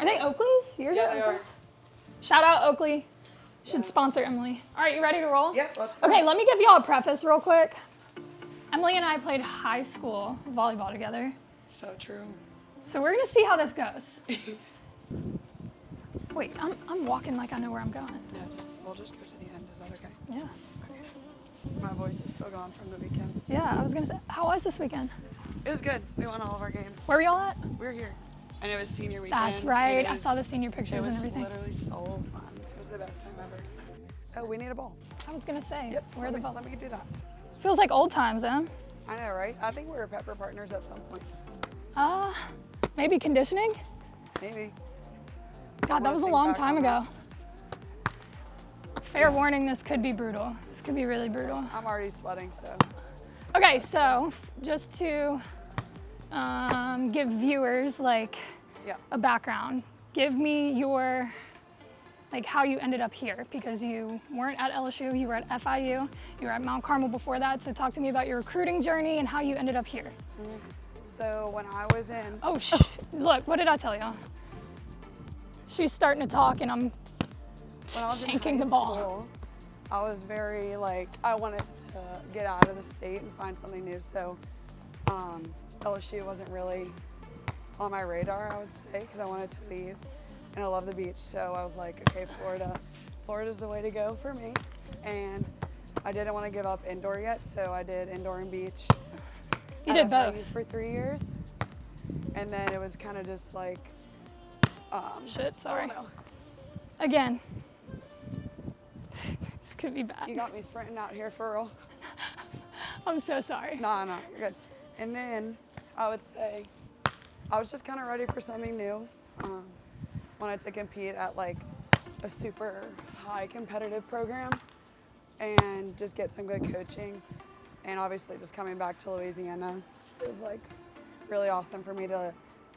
Are they Oakley's? Yours Yeah, are they are. Oakley's? Shout out Oakley. Should sponsor Emily. All right, you ready to roll? Yep. Let's go. Okay, let me give y'all a preface real quick. Emily and I played high school volleyball together. So true. So we're gonna see how this goes. Wait, I'm walking like I know where I'm going. No, we'll just go to the end. Is that okay? Yeah. My voice is still gone from the weekend. Yeah, I was gonna say, how was this weekend? It was good. We won all of our games. Where were y'all at? We were here. And it was senior weekend. That's right. I saw the senior pictures and everything. It was literally so fun. It was the best time ever. Oh, we need a ball. I was gonna say, Yep. where the ball? Let me do that. Feels like old times, huh? I know, right? I think we were Pepper partners at some point. Maybe conditioning? Maybe. God, that was a long time ago. Fair warning, this could be brutal. This could be really brutal. I'm already sweating, so. Okay, so just to give viewers like a background, give me your, like how you ended up here, because you weren't at LSU, you were at FIU, you were at Mount Carmel before that, so talk to me about your recruiting journey and how you ended up here. So when I was in. Oh, look, what did I tell y'all? She's starting to talk and I'm When I was shanking in the high ball. School, I was very I wanted to get out of the state and find something new. So LSU wasn't really on my radar, I would say, because I wanted to leave. And I love the beach, so I was like, okay, Florida's the way to go for me. And I didn't want to give up indoor yet, so I did indoor and beach. You did FIU both. for 3 years. And then it was kind of just like, Shit, sorry. I don't know. Again. This could be bad. You got me sprinting out here for real. I'm so sorry. No, you're good. And then I would say I was just kind of ready for something new. Wanted to compete at like a super high competitive program and just get some good coaching. And obviously just coming back to Louisiana, it was like really awesome for me to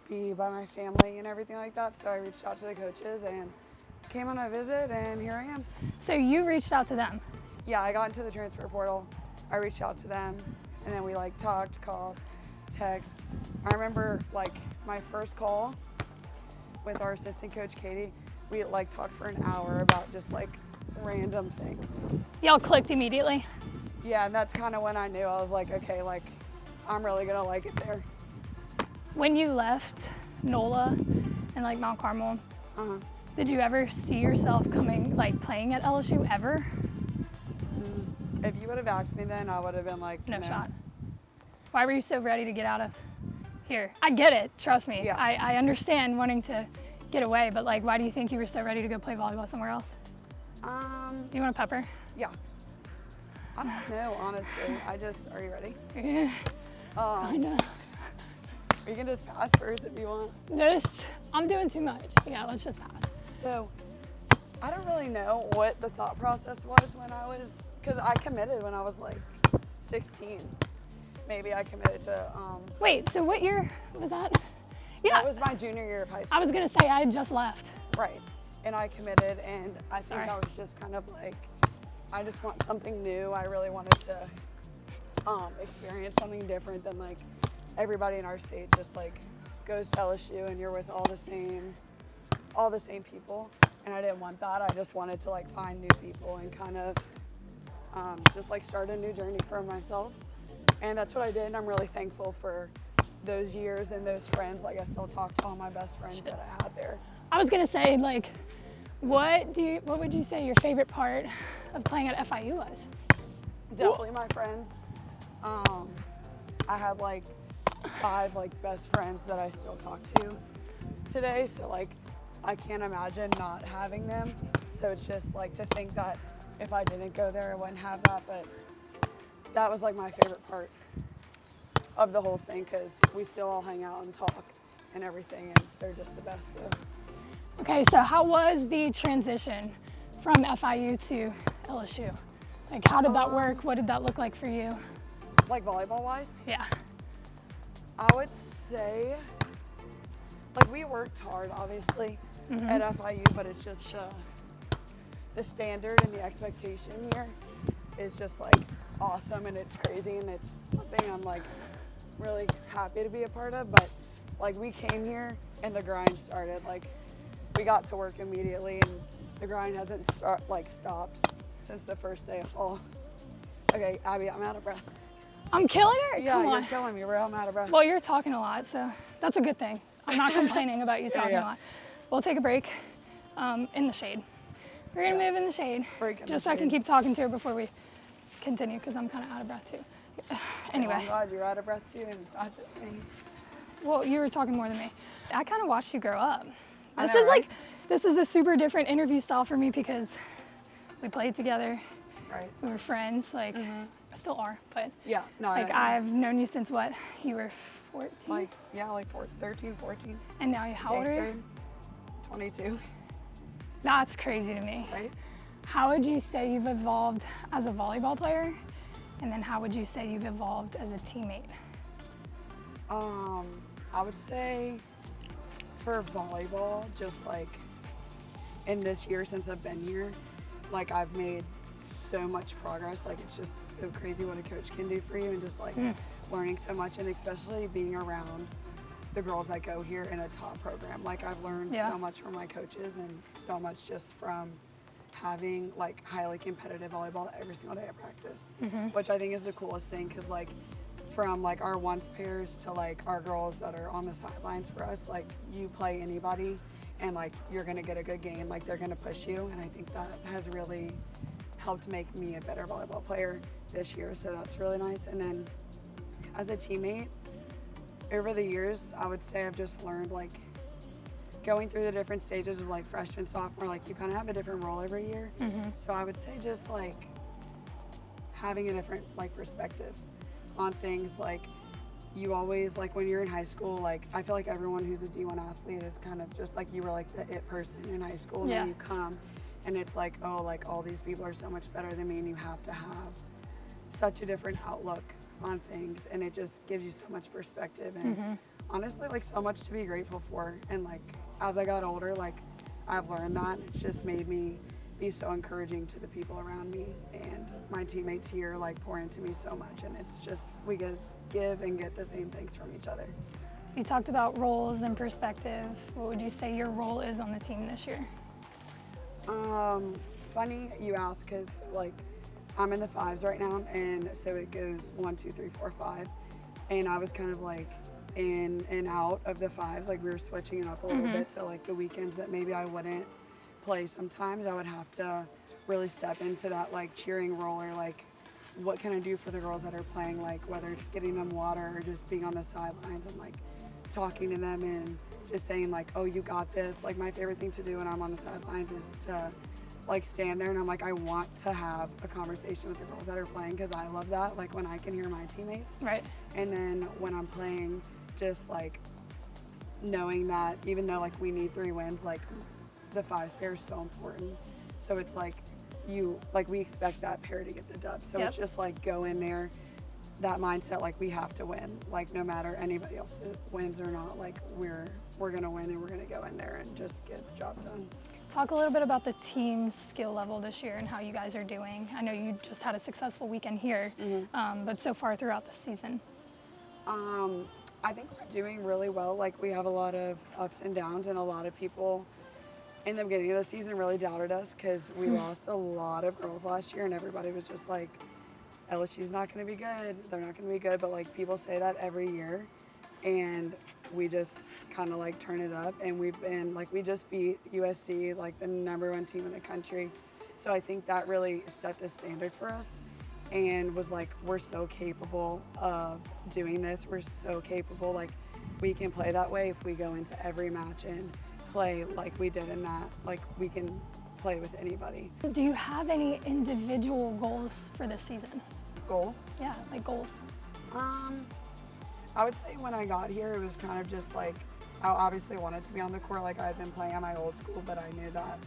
be by my family and everything like that. So I reached out to the coaches and came on a visit, and here I am. So you reached out to them? Yeah, I got into the transfer portal. I reached out to them, and then we talked, called, text. I remember my first call with our assistant coach, Katie. We talked for an hour about just random things. Y'all clicked immediately? Yeah, and that's kind of when I knew. I was like, okay, I'm really gonna like it there. When you left NOLA and Mount Carmel, did you ever see yourself playing at LSU ever? If you would have asked me then, I would have been like, no shot. Why were you so ready to get out of here? I get it, trust me. Yeah. I understand wanting to get away, but why do you think you were so ready to go play volleyball somewhere else? You want a pepper? Yeah. I don't know, honestly. Are you ready? Yeah. Kinda. You can just pass first if you want. I'm doing too much. Yeah, let's just pass. So, I don't really know what the thought process was because I committed when I was 16. Maybe I committed to. Wait, so what year was that? Yeah. That was my junior year of high school. I was gonna say I had just left. Right, and I committed, and I think I was just kind of I just want something new. I really wanted to experience something different than everybody in our state just goes to LSU and you're with all the same people, and I didn't want that. I just wanted to find new people and kind of just start a new journey for myself, and that's what I did. And I'm really thankful for those years and those friends. I still talk to all my best friends that I had there. I was gonna say what would you say your favorite part of playing at FIU was? Definitely my friends. I had 5 best friends that I still talk to today, so I can't imagine not having them. So it's just to think that if I didn't go there, I wouldn't have that. But that was my favorite part of the whole thing, because we still all hang out and talk and everything, and they're just the best. So. Okay, so how was the transition from FIU to LSU? How did that work? What did that look like for you? Volleyball wise? Yeah. I would say, we worked hard, obviously, at FIU, but it's just the standard and the expectation here is just awesome, and it's crazy, and it's something I'm really happy to be a part of. But we came here and the grind started. we got to work immediately, and the grind hasn't stopped since the first day of fall. Okay, Abby, I'm out of breath. I'm killing her? Yeah, Come on. You're killing me, bro. I'm out of breath. Well, you're talking a lot, so that's a good thing. I'm not complaining about you talking a lot. We'll take a break in the shade. We're gonna move in the shade. Just so I can keep talking to her before we continue, because I'm kind of out of breath too. Anyway. Oh, I'm glad you're out of breath too, and it's not just me. Well, you were talking more than me. I kind of watched you grow up. This is a super different interview style for me because we played together. Right. We were friends, still are, but yeah, no, I've known you since what? You were 14? 13, 14. And now how old are you? 22. That's crazy to me. Right? How would you say you've evolved as a volleyball player? And then how would you say you've evolved as a teammate? I would say for volleyball, just in this year since I've been here, I've made so much progress. It's just so crazy what a coach can do for you, and just learning so much, and especially being around the girls that go here in a top program. I've learned so much from my coaches, and so much just from having highly competitive volleyball every single day of practice, which I think is the coolest thing, because from our once pairs to our girls that are on the sidelines for us, you play anybody and you're gonna get a good game, they're gonna push you, and I think that has really helped make me a better volleyball player this year, so that's really nice. And then as a teammate, over the years, I would say I've just learned going through the different stages of freshman, sophomore, you kind of have a different role every year. So I would say just having a different perspective on things. You always, when you're in high school, I feel like everyone who's a D1 athlete is kind of just you were the it person in high school, and then you come and it's all these people are so much better than me, and you have to have such a different outlook on things, and it just gives you so much perspective, and honestly so much to be grateful for. And as I got older, I've learned that, and it's just made me be so encouraging to the people around me, and my teammates here pour into me so much, and it's just we give and get the same things from each other. You talked about roles and perspective. What would you say your role is on the team this year? Funny you ask, because I'm in the fives right now, and so it goes 1, 2, 3, 4, 5, and I was kind of in and out of the fives. We were switching it up a little bit, so the weekends that maybe I wouldn't play, sometimes I would have to really step into that cheering role, or what can I do for the girls that are playing, whether it's getting them water or just being on the sidelines and talking to them and just saying oh, you got this. My favorite thing to do when I'm on the sidelines is to stand there, and I'm I want to have a conversation with the girls that are playing, because I love that, when I can hear my teammates. Right. And then when I'm playing, just knowing that even though we need 3 wins, the fives pair is so important. So it's we expect that pair to get the dub. So it's just go in there, that mindset, we have to win. No matter anybody else wins or not, we're gonna win, and we're gonna go in there and just get the job done. Talk a little bit about the team skill level this year and how you guys are doing. I know you just had a successful weekend here, but so far throughout the season. I think we're doing really well. We have a lot of ups and downs, and a lot of people in the beginning of the season really doubted us, because we lost a lot of girls last year, and everybody was just LSU's not going to be good. They're not going to be good, but people say that every year, and we just kind of turn it up, and we've been we just beat USC, the #1 team in the country. So I think that really set the standard for us, and was we're so capable of doing this. We're so capable, we can play that way if we go into every match and play like we did in that. We can play with anybody. Do you have any individual goals for this season? Goal? Yeah, goals. I would say when I got here, it was kind of just I obviously wanted to be on the court I had been playing at my old school, but I knew that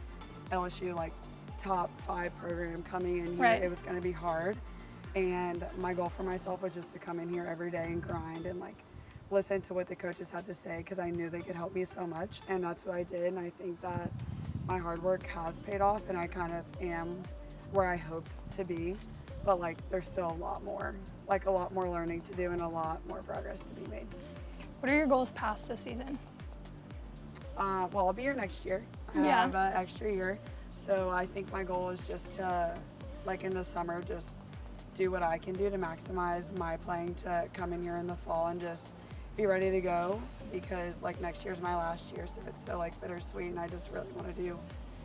LSU, top 5 program coming in here, it was going to be hard. And my goal for myself was just to come in here every day and grind and listen to what the coaches had to say, because I knew they could help me so much, and that's what I did. And I think that my hard work has paid off, and I kind of am where I hoped to be, but there's still a lot more learning to do and a lot more progress to be made. What are your goals past this season? Well, I'll be here next year. I have an extra year. So I think my goal is just to, like in the summer, just do what I can do to maximize my playing to come in here in the fall and just be ready to go, because like next year's my last year, so it's so like bittersweet, and I just really want to do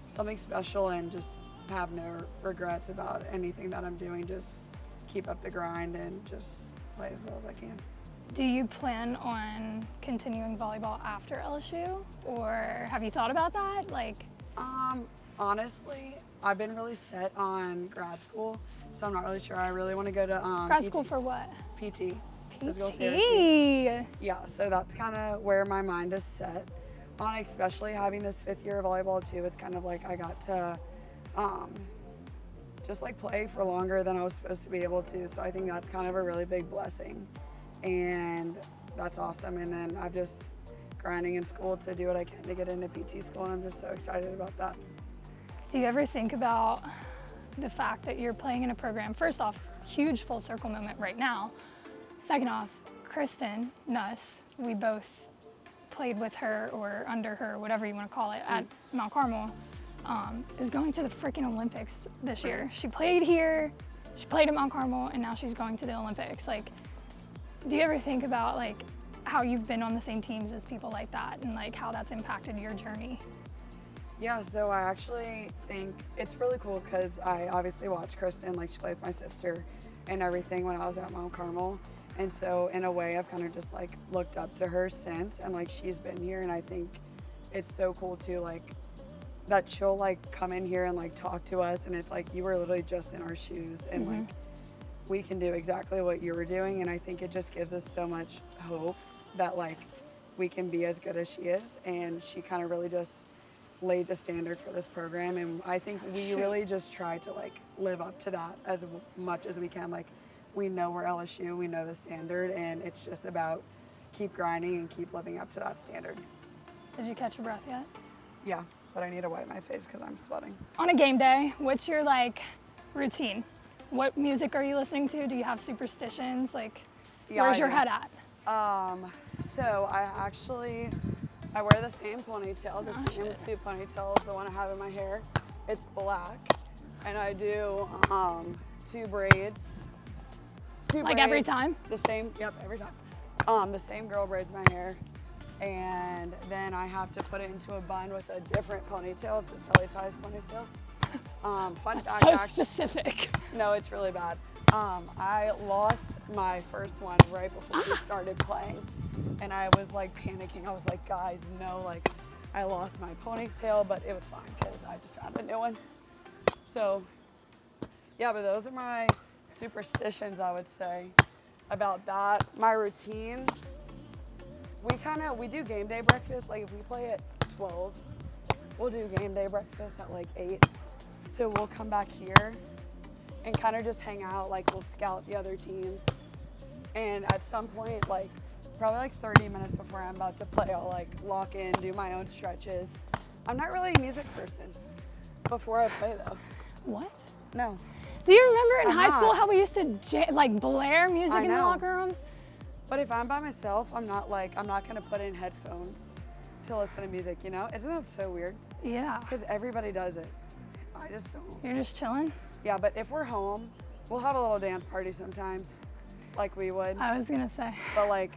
something special and just have no regrets about anything that I'm doing. Just keep up the grind and just play as well as I can. Do you plan on continuing volleyball after LSU, or have you thought about that? Like, honestly, I've been really set on grad school, so I'm not really sure. I really want to go to grad PT, school for what? PT. Physical PT. therapy. Yeah, so that's kind of where my mind is set on, especially having this 5th year of volleyball too. It's kind of like I got to just like play for longer than I was supposed to be able to. So I think that's kind of a really big blessing, and that's awesome. And then I'm just grinding in school to do what I can to get into PT school, and I'm just so excited about that. Do you ever think about the fact that you're playing in a program? First off, huge full circle moment right now. Second off, Kristen Nuss, we both played with her or under her, whatever you want to call it, at Mount Carmel, is going to the freaking Olympics this year. She played here, she played at Mount Carmel, and now she's going to the Olympics. Like, do you ever think about like how you've been on the same teams as people like that, and like how that's impacted your journey? Yeah, so I actually think it's really cool because I obviously watched Kristen, like she played with my sister and everything when I was at Mount Carmel. And so in a way I've kind of just like looked up to her since, and like she's been here, and I think it's so cool too, like that she'll like come in here and like talk to us, and it's like you were literally just in our shoes, and like we can do exactly what you were doing. And I think it just gives us so much hope that like we can be as good as she is, and she kind of really just laid the standard for this program, and I think we really just try to like live up to that as much as we can. Like, we know we're LSU, we know the standard, and it's just about keep grinding and keep living up to that standard. Did you catch your breath yet? Yeah, but I need to wipe my face because I'm sweating. On a game day, what's your like routine? What music are you listening to? Do you have superstitions? Like, where's your head at? So I wear the same ponytail, the same 2 ponytails, the one I have in my hair. It's black, and I do 2 braids. Like every time? The same, yep, every time. The same girl braids my hair, and then I have to put it into a bun with a different ponytail. It's a Telly Ties ponytail. Fun That's fact, so actually, specific. No, it's really bad. I lost my first one right before we started playing, and I was like panicking. I was like, guys, no, like I lost my ponytail, but it was fine because I just found a new one. So yeah, but those are my superstitions, I would say, about that. My routine, we do game day breakfast. Like if we play at 12, we'll do game day breakfast at like 8. So we'll come back here and kind of just hang out. Like we'll scout the other teams, and at some point, like probably like 30 minutes before I'm about to play, I'll like lock in, do my own stretches. I'm not really a music person before I play though. What? No. Do you remember in high school how we used to like blare music in the locker room? But if I'm by myself, I'm not gonna put in headphones to listen to music, you know? Isn't that so weird? Yeah. Because everybody does it. I just don't. You're just chilling? Yeah, but if we're home, we'll have a little dance party sometimes, like we would. I was gonna say. But like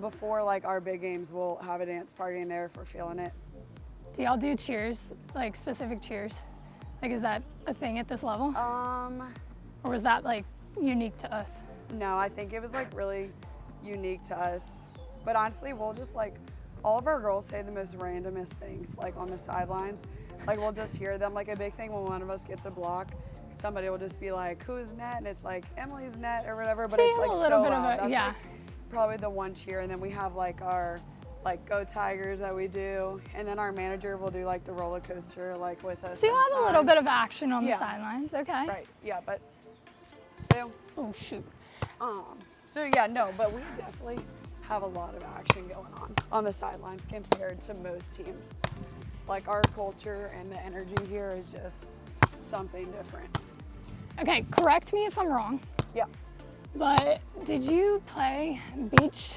before like our big games, we'll have a dance party in there if we're feeling it. Do y'all do cheers, like specific cheers? Like, is that a thing at this level? Or was that like unique to us? No, I think it was like really unique to us. But honestly, we'll just like, all of our girls say the most randomest things, like on the sidelines. Like we'll just hear them. Like a big thing when one of us gets a block, somebody will just be like, who's net? And it's like Emily's net or whatever, but it's like so loud. That's like probably the one cheer. And then we have like our like Go Tigers that we do, and then our manager will do like the roller coaster like with us. So you have a little bit of action on the sidelines, okay? Right, yeah, but so. Oh shoot. So yeah, no, but we definitely have a lot of action going on the sidelines compared to most teams. Like our culture and the energy here is just something different. Okay, correct me if I'm wrong. Yeah. But did you play beach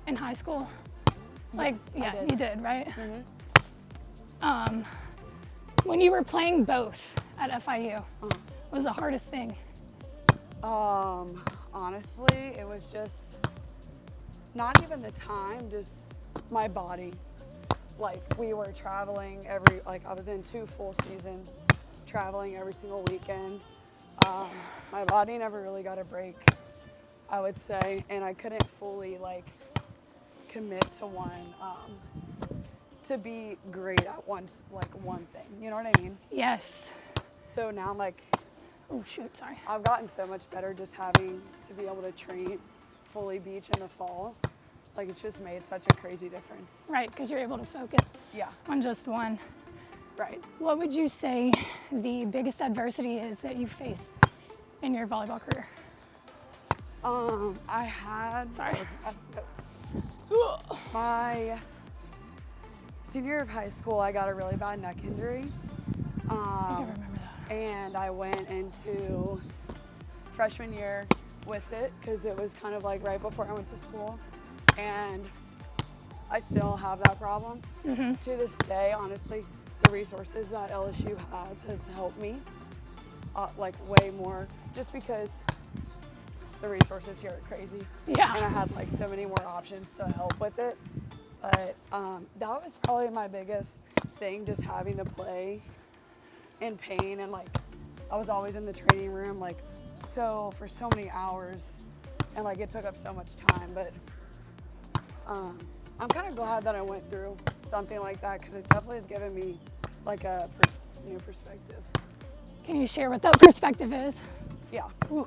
in high school? Like, yes, you did, right? Mm-hmm. When you were playing both at FIU, what was the hardest thing? Honestly, it was just not even the time, just my body. Like, we were traveling I was in 2 full seasons, traveling every single weekend. My body never really got a break, I would say, and I couldn't fully, commit to to be great at one thing. You know what I mean? Yes. So now, oh shoot, sorry. I've gotten so much better just having to be able to train fully beach in the fall. It's just made such a crazy difference. Right, because you're able to focus on just one. Right. What would you say the biggest adversity is that you faced in your volleyball career? I had, sorry. My senior year of high school, I got a really bad neck injury. I can remember that. And I went into freshman year with it because it was kind of right before I went to school. And I still have that problem. To this day, honestly, the resources that LSU has helped me way more, just because the resources here are crazy. Yeah. And I had so many more options to help with it. But that was probably my biggest thing, just having to play in pain. And I was always in the training room for so many hours, and it took up so much time. But I'm kind of glad that I went through something like that, because it definitely has given me a new perspective. Can you share what that perspective is? Yeah. Ooh,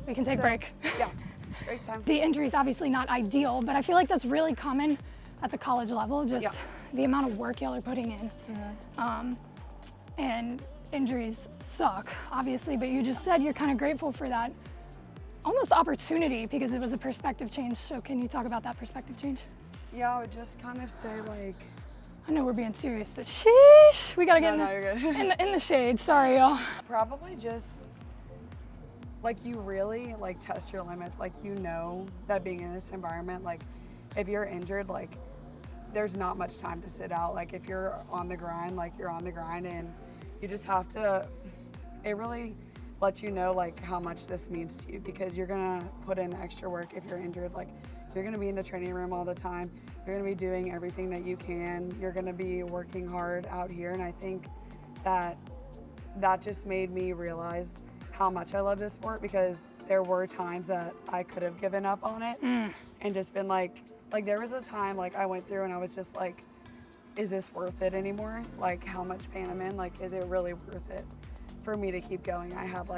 we can take a break. Yeah, great time. The injury is obviously not ideal, but I feel like that's really common at the college level, just the amount of work y'all are putting in. And injuries suck, obviously, but you just said you're kind of grateful for that almost opportunity because it was a perspective change. So can you talk about that perspective change? Yeah, I would just kind of say I know we're being serious, but sheesh, we gotta get you're good. in the shade. Sorry, y'all. Probably just you really test your limits. That being in this environment, if you're injured, there's not much time to sit out. If you're on the grind, you're on the grind, and you just have to, it really lets you know how much this means to you, because you're gonna put in the extra work if you're injured. You're gonna be in the training room all the time. You're gonna be doing everything that you can. You're gonna be working hard out here, and I think that just made me realize how much I love this sport, because there were times that I could have given up on it and just been there was a time I went through and I was just is this worth it anymore? How much pain I'm in? Is it really worth it for me to keep going? I had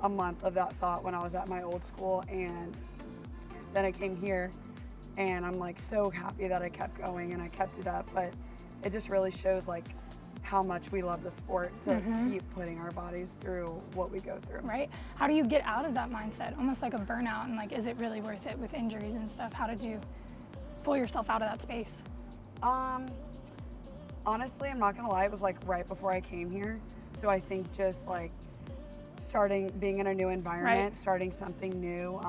a month of that thought when I was at my old school, and then I came here, and I'm so happy that I kept going and I kept it up. But it just really shows how much we love the sport to keep putting our bodies through what we go through. Right. How do you get out of that mindset? Almost like a burnout, and is it really worth it with injuries and stuff? How did you pull yourself out of that space? Honestly, I'm not gonna lie, it was right before I came here. So I think just being in a new environment, starting something new.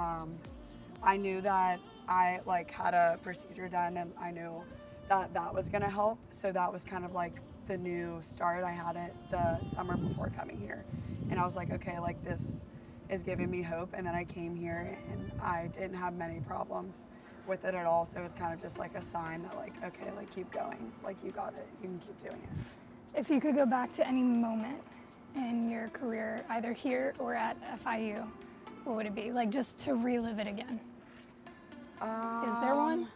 I knew that I had a procedure done, and I knew that was gonna help. So that was kind of the new start. I had it the summer before coming here, and I was okay, this is giving me hope. And then I came here and I didn't have many problems with it at all. So it was kind of just a sign that okay, keep going, you got it, you can keep doing it. If you could go back to any moment in your career, either here or at FIU, what would it be? Just to relive it again. Is there one?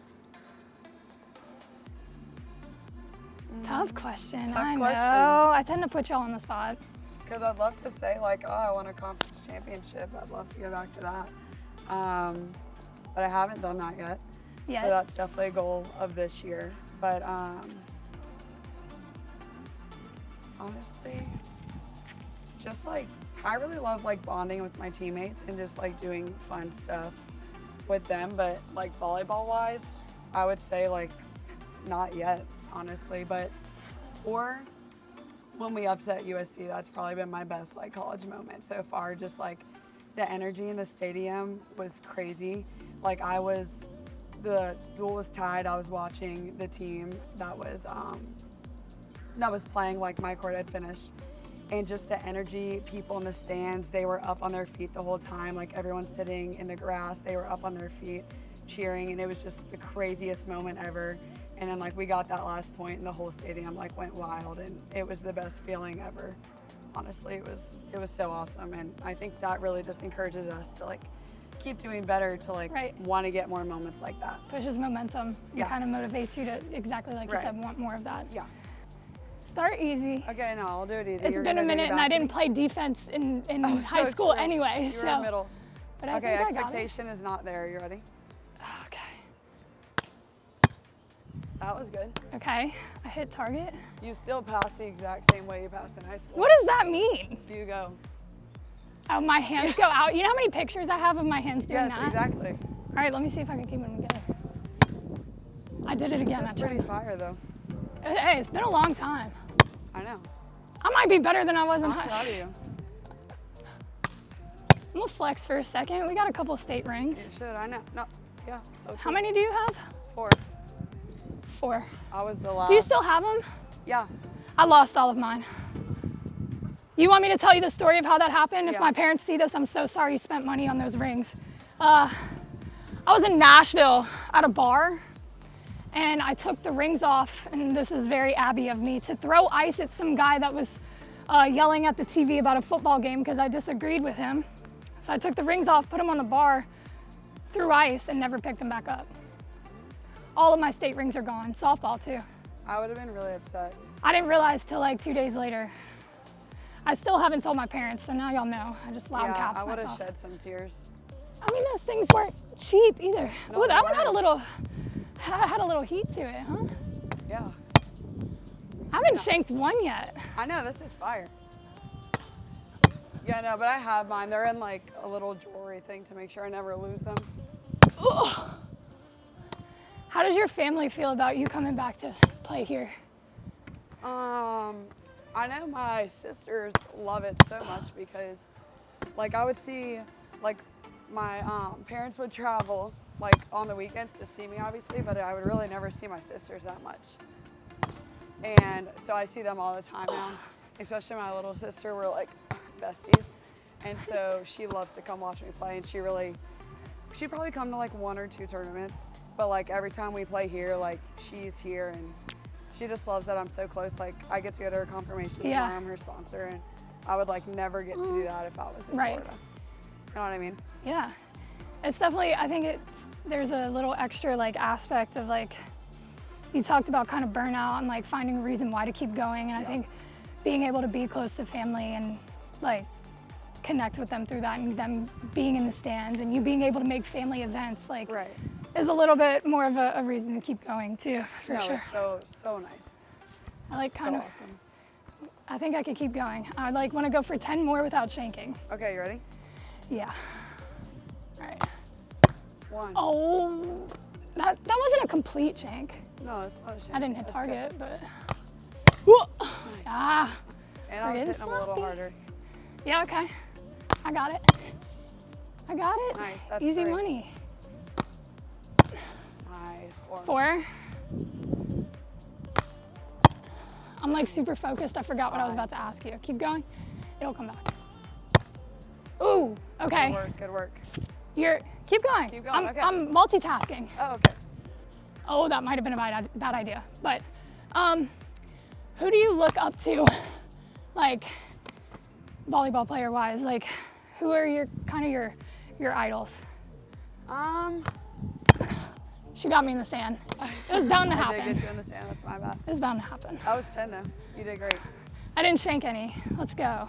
Tough question. I know. I tend to put y'all on the spot. Because I'd love to say I won a conference championship. I'd love to go back to that. But I haven't done that yet. So that's definitely a goal of this year. But honestly, just I really love bonding with my teammates and just doing fun stuff with them. But volleyball wise, I would say not yet, honestly. But or when we upset USC, that's probably been my best college moment so far. Just the energy in the stadium was crazy. The duel was tied. I was watching the team that was that was playing, like my court had finished. And just the energy, people in the stands, they were up on their feet the whole time. Like everyone sitting in the grass, they were up on their feet cheering, and it was just the craziest moment ever. And then like we got that last point and the whole stadium like went wild, and it was the best feeling ever. Honestly, it was so awesome, and I think that really just encourages us to like keep doing better, to like want to get more moments like that. Pushes momentum. Yeah. It kind of motivates you to, exactly like you said, want more of that. Yeah. Start easy. Okay, no, I'll do it easy. It's been a minute, and I didn't play defense in high school anyway. You were in middle. But I okay, think expectation is not there. You ready? Okay. That was good. Okay, I hit target. You still passed the exact same way you passed in high school. What does that mean? You go. Oh, my hands go out. You know how many pictures I have of my hands doing that? Yes, exactly. All right, let me see if I can keep them together. I did it again. That's pretty fire, though. Hey, it's been a long time. I know. I might be better than I was in high school. I'm proud of you. I'm gonna flex for a second. We got a couple state rings. You should, I know. No, yeah. So how many do you have? 4. 4. I was the last. Do you still have them? Yeah. I lost all of mine. You want me to tell you the story of how that happened? If my parents see this, I'm so sorry you spent money on those rings. I was in Nashville at a bar, and I took the rings off, and this is very Abby of me, to throw ice at some guy that was yelling at the TV about a football game because I disagreed with him. So I took the rings off, put them on the bar, threw ice, and never picked them back up. All of my state rings are gone, softball too. I would have been really upset. I didn't realize till like 2 days later. I still haven't told my parents, so now y'all know. I just loud caps I would myself. have shed some tears. I mean, those things weren't cheap either. No, oh, that one had a little heat to it, huh? Yeah. I haven't shanked one yet. I know, this is fire. Yeah, no, but I have mine. They're in like a little jewelry thing to make sure I never lose them. Ugh. How does your family feel about you coming back to play here? I know my sisters love it so much because, like, I would see, like, my parents would travel, like, on the weekends to see me, obviously, but I would really never see my sisters that much. And so I see them all the time now, especially my little sister. We're, like, besties. And so she loves to come watch me play, and she'd probably come to, like, 1 or 2 tournaments, but, like, every time we play here, like, she's here, and she just loves that I'm so close. Like, I get to go to her confirmation tomorrow. I'm her sponsor, and I would like never get to do that if I was in Florida. You know what I mean? Yeah, it's definitely. I think there's a little extra like aspect of like you talked about kind of burnout and like finding a reason why to keep going, and I think being able to be close to family and like connect with them through that, and them being in the stands and you being able to make family events like. Is a little bit more of a reason to keep going too, for sure. It's so nice. I like kind of awesome. I think I could keep going. I like want to go for 10 more without shanking. Okay, you ready? Yeah. All right. 1. Oh, that wasn't a complete shank. No, it's not a shank. I didn't hit target, good. but Nice. And I was hitting them a little harder. Yeah, okay. I got it. Nice. That's easy 3. money. Nice. 4. I'm like super focused. I forgot what I was about to ask you. Keep going. It'll come back. Ooh, okay. Good work. Keep going. Keep going, okay. I'm multitasking. Oh, okay. Oh, that might have been a bad idea. But who do you look up to, like volleyball player wise? Like, who are your idols? She got me in the sand. It was bound to happen. I did get you in the sand. That's my bad. It was bound to happen. I was 10 though. You did great. I didn't shank any. Let's go.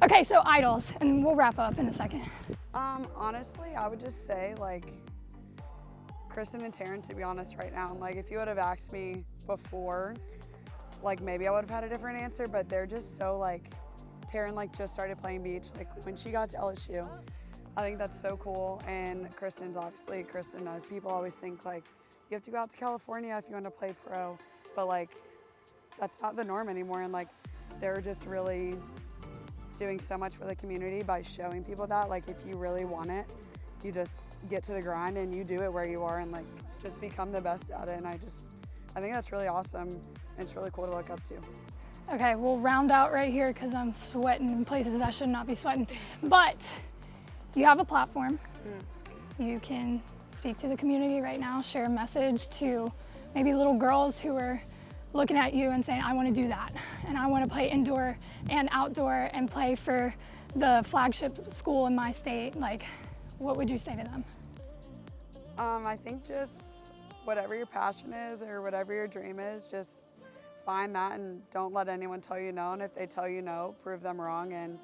Okay, so idols, and we'll wrap up in a second. Honestly, I would just say like Kristen and Taryn, to be honest, right now. Like, if you would have asked me before, like maybe I would have had a different answer, but they're just so like, Taryn like just started playing beach. Like when she got to LSU, I think that's so cool. And Kristen Nuss. People always think like you have to go out to California if you want to play pro, but like that's not the norm anymore. And like they're just really doing so much for the community by showing people that like if you really want it, you just get to the grind and you do it where you are and like just become the best at it. And I think that's really awesome. it's really cool to look up to. Okay, we'll round out right here because I'm sweating in places I should not be sweating. But you have a platform. You can speak to the community right now, share a message to maybe little girls who are looking at you and saying, I want to do that. And I want to play indoor and outdoor and play for the flagship school in my state. Like, what would you say to them? I think just whatever your passion is or whatever your dream is, just find that and don't let anyone tell you no. And if they tell you no, prove them wrong. And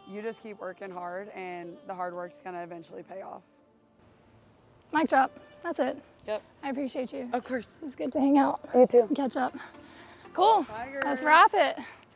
you just keep working hard and the hard work's gonna eventually pay off. Mic drop. That's it. Yep. I appreciate you. Of course. It's good to hang out. You too. And catch up. Cool. Tigers. Let's wrap it.